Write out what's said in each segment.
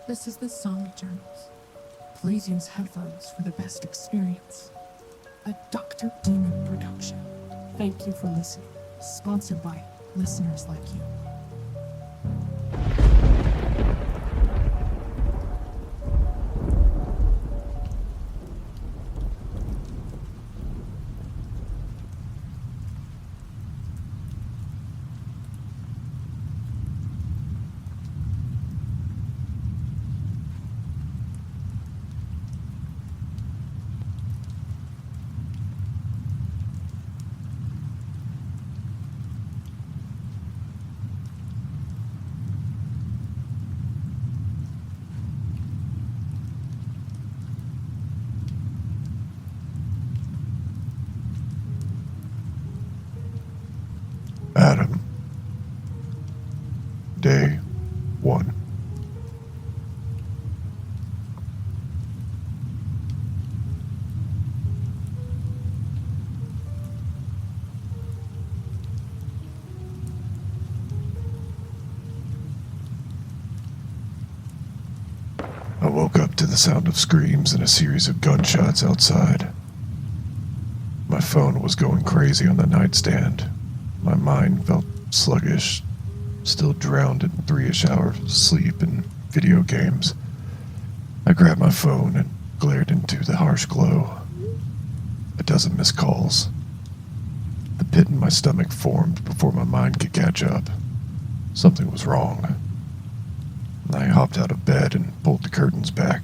This is the Sonic Journals. Please use headphones for the best experience. A Dr. Demon production. Thank you for listening. Sponsored by listeners like you. Adam. Day 1. I woke up to the sound of screams and a series of gunshots outside. My phone was going crazy on the nightstand. My mind felt sluggish, still drowned in 3-ish hours of sleep and video games. I grabbed my phone and glared into the harsh glow. A dozen missed calls. The pit in my stomach formed before my mind could catch up. Something was wrong. I hopped out of bed and pulled the curtains back.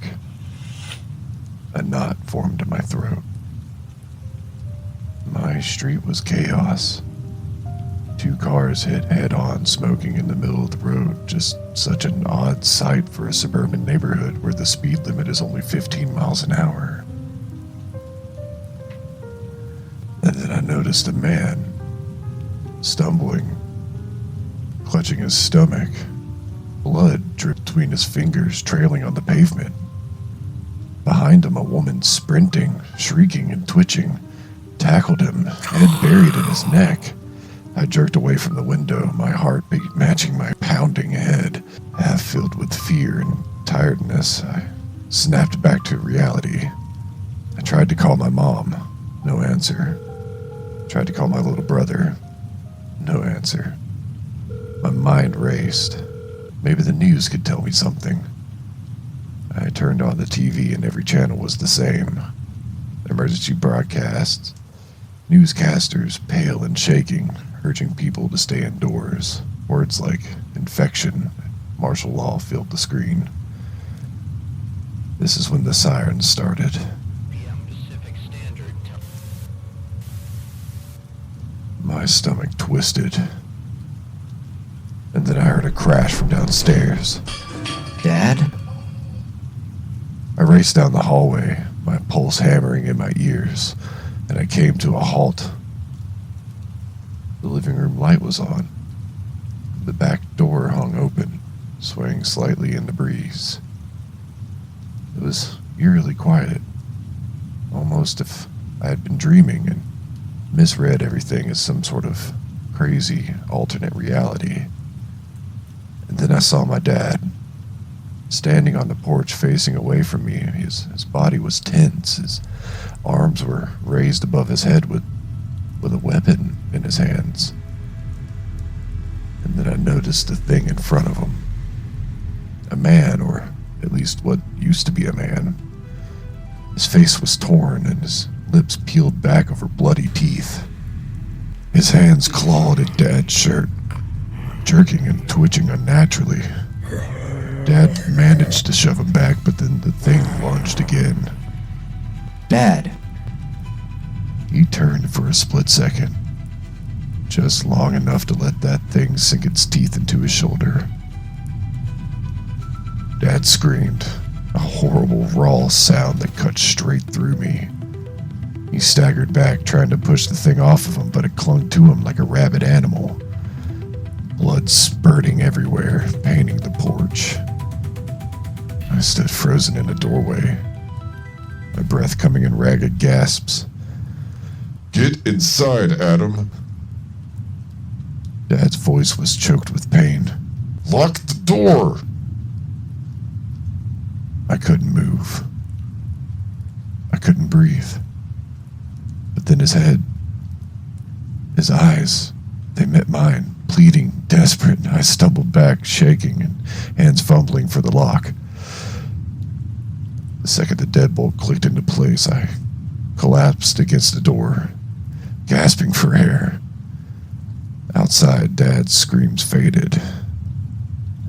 A knot formed in my throat. My street was chaos. 2 cars hit head-on, smoking in the middle of the road. Just such an odd sight for a suburban neighborhood where the speed limit is only 15 miles an hour. And then I noticed a man stumbling, clutching his stomach. Blood dripped between his fingers, trailing on the pavement. Behind him, a woman sprinting, shrieking and twitching, tackled him, head buried in his neck. I jerked away from the window, my heartbeat matching my pounding head. Half filled with fear and tiredness, I snapped back to reality. I tried to call my mom. No answer. Tried to call my little brother. No answer. My mind raced. Maybe the news could tell me something. I turned on the TV and every channel was the same. Emergency broadcasts. Newscasters, pale and shaking, urging people to stay indoors. Words like infection and martial law filled the screen. This is when the sirens started. My stomach twisted. And then I heard a crash from downstairs. Dad? I raced down the hallway, my pulse hammering in my ears, and I came to a halt. The living room light was on. The back door hung open, swaying slightly in the breeze. It was eerily quiet, almost if I had been dreaming and misread everything as some sort of crazy alternate reality. And then I saw my dad, standing on the porch facing away from me. His body was tense. His arms were raised above his head with a weapon in his hands. And then I noticed a thing in front of him. A man, or at least what used to be a man. His face was torn and his lips peeled back over bloody teeth. His hands clawed at Dad's shirt, jerking and twitching unnaturally. Dad managed to shove him back, but then the thing lunged again. Dad. He turned for a split second, just long enough to let that thing sink its teeth into his shoulder. Dad screamed, a horrible raw sound that cut straight through me. He staggered back, trying to push the thing off of him, but it clung to him like a rabid animal. Blood spurting everywhere, painting the porch. I stood frozen in a doorway, my breath coming in ragged gasps. Get inside, Adam. Dad's voice was choked with pain. Lock the door. I couldn't move. I couldn't breathe. But then his head, his eyes, they met mine, pleading, desperate. I stumbled back, shaking, and hands fumbling for the lock. The second the deadbolt clicked into place, I collapsed against the door, gasping for air. Outside, Dad's screams faded,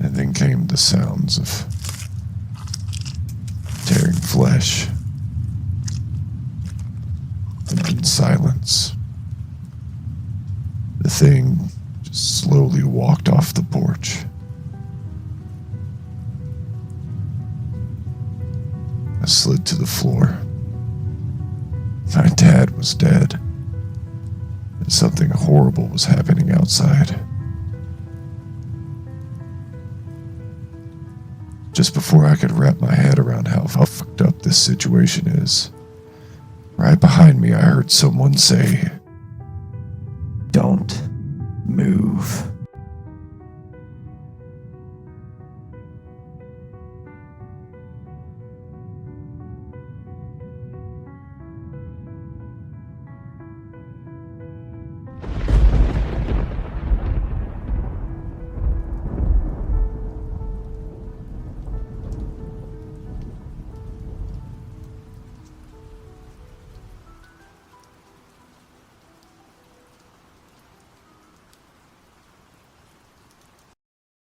and then came the sounds of tearing flesh, and then silence. The thing just slowly walked off the porch. I slid to the floor. My dad was dead, and something horrible was happening outside. Just before I could wrap my head around how fucked up this situation is, right behind me I heard someone say, Don't move.